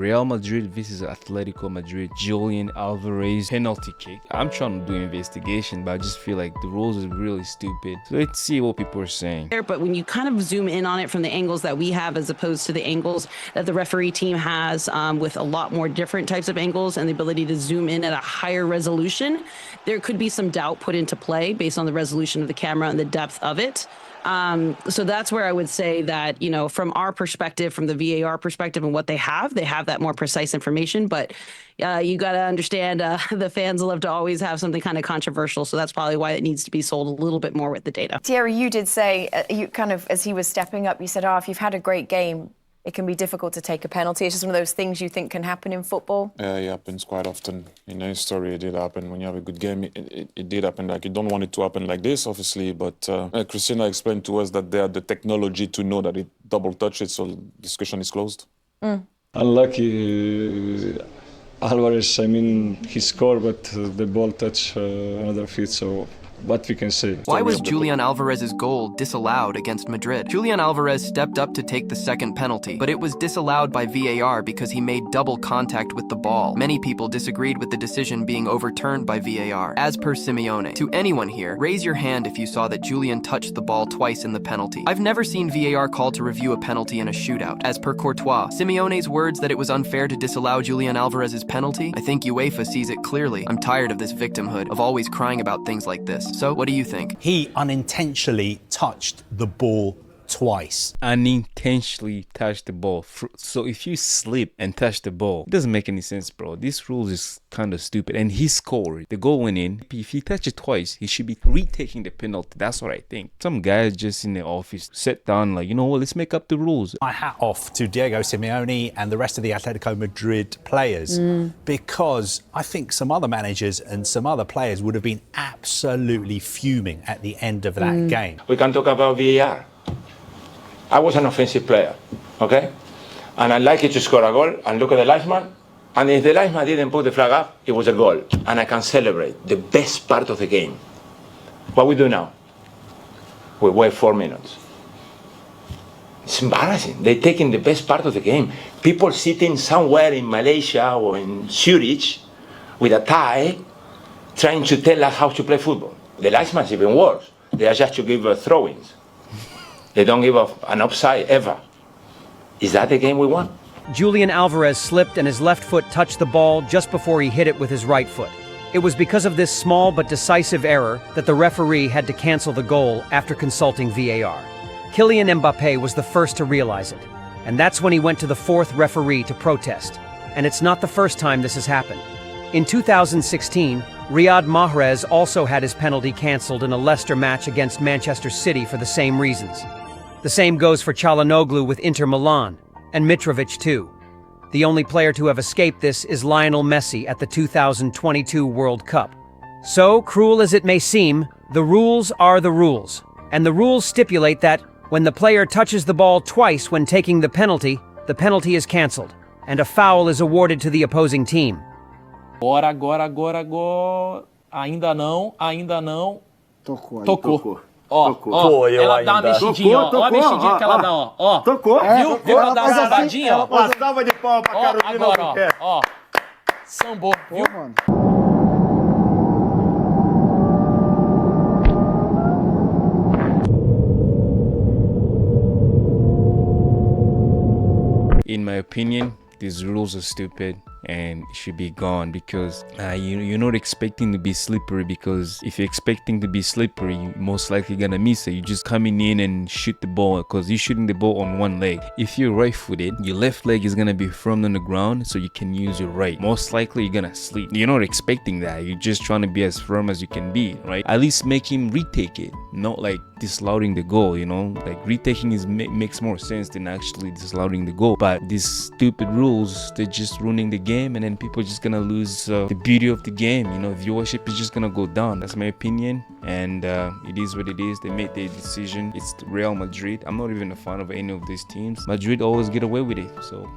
Real Madrid versus Atletico Madrid, Julian Alvarez penalty kick. I'm trying to do investigation, but I just feel like the rules is really stupid. So let's see what people are saying. But when you kind of zoom in on it from the angles that we have as opposed to the angles that the referee team has, with a lot more different types of angles and the ability to zoom in at a higher resolution, there could be some doubt put into play based on the resolution of the camera and the depth of it. So that's where I would say that, you know, from our perspective, from the VAR perspective and what they have that more precise information. But you got to understand the fans love to always have something kind of controversial. So that's probably why it needs to be sold a little bit more with the data. Thierry, you did say, you kind of, as he was stepping up, you said, if you've had a great game, it can be difficult to take a penalty. It's just one of those things you think can happen in football. It happens quite often. In history, it did happen. When you have a good game, it did happen. Like, you don't want it to happen like this, obviously, but Christina explained to us that they had the technology to know that it double touched it, so discussion is closed. Unlucky Alvarez, I mean, he scored, but the ball touched another feet, so what we can say. Why was Julian Alvarez's goal disallowed against Madrid? Julian Alvarez stepped up to take the second penalty, but it was disallowed by VAR because he made double contact with the ball. Many people disagreed with the decision being overturned by VAR. As per Simeone, to anyone here, raise your hand if you saw that Julian touched the ball twice in the penalty. I've never seen VAR called to review a penalty in a shootout. As per Courtois, Simeone's words that it was unfair to disallow Julian Alvarez's penalty, I think UEFA sees it clearly. I'm tired of this victimhood, of always crying about things like this. So, what do you think? He unintentionally touched the ball twice. Unintentionally touched the ball. So if you slip and touch the ball, it doesn't make any sense, bro. This rule is kind of stupid. And he scored. The goal went in. If he touched it twice, he should be retaking the penalty. That's what I think. Some guy just in the office sat down like, you know what, let's make up the rules. My hat off to Diego Simeone and the rest of the Atletico Madrid players, because I think some other managers and some other players would have been absolutely fuming at the end of that game. We can talk about VAR. I was an offensive player, okay? And I like it to score a goal and look at the linesman. And if the linesman didn't put the flag up, it was a goal. And I can celebrate the best part of the game. What we do now? We wait 4 minutes. It's embarrassing. They're taking the best part of the game. People sitting somewhere in Malaysia or in Zurich with a tie trying to tell us how to play football. The linesman's even worse. They are just to give throw-ins. They don't give an offside ever. Is that the game we want? Julian Alvarez slipped and his left foot touched the ball just before he hit it with his right foot. It was because of this small but decisive error that the referee had to cancel the goal after consulting VAR. Kylian Mbappe was the first to realize it, and that's when he went to the fourth referee to protest. And it's not the first time this has happened. In 2016, Riyad Mahrez also had his penalty cancelled in a Leicester match against Manchester City for the same reasons. The same goes for Çalhanoğlu with Inter Milan, and Mitrovic too. The only player to have escaped this is Lionel Messi at the 2022 World Cup. So, cruel as it may seem, the rules are the rules. And the rules stipulate that, when the player touches the ball twice when taking the penalty is cancelled, and a foul is awarded to the opposing team. Agora. Ainda não. Tocou. Ó, ela dá uma mexidinha, ó. Ó a mexidinha que ela dá, ó. Tocou. Viu? Viu ela dar uma sambadinha, ó. Uma salva de palmas pra Carolina. Agora, ó. Sambou, viu? Mano. In my opinion, these rules are stupid and should be gone, because you're not expecting to be slippery, because if you're expecting to be slippery, you're most likely gonna miss it. You're just coming in and shoot the ball, because you're shooting the ball on one leg. If you're right-footed, your left leg is gonna be firm on the ground, so you can use your right. Most likely you're gonna slip. You're not expecting that. You're just trying to be as firm as you can be, right? At least make him retake it, not like disallowing the goal, you know? Like, retaking makes more sense than actually disallowing the goal. But these stupid rules, they're just ruining the game, and then people are just gonna lose the beauty of the game. You know, viewership is just gonna go down. That's my opinion, and it is what it is. They made their decision. It's Real Madrid. I'm not even a fan of any of these teams. Madrid always get away with it, so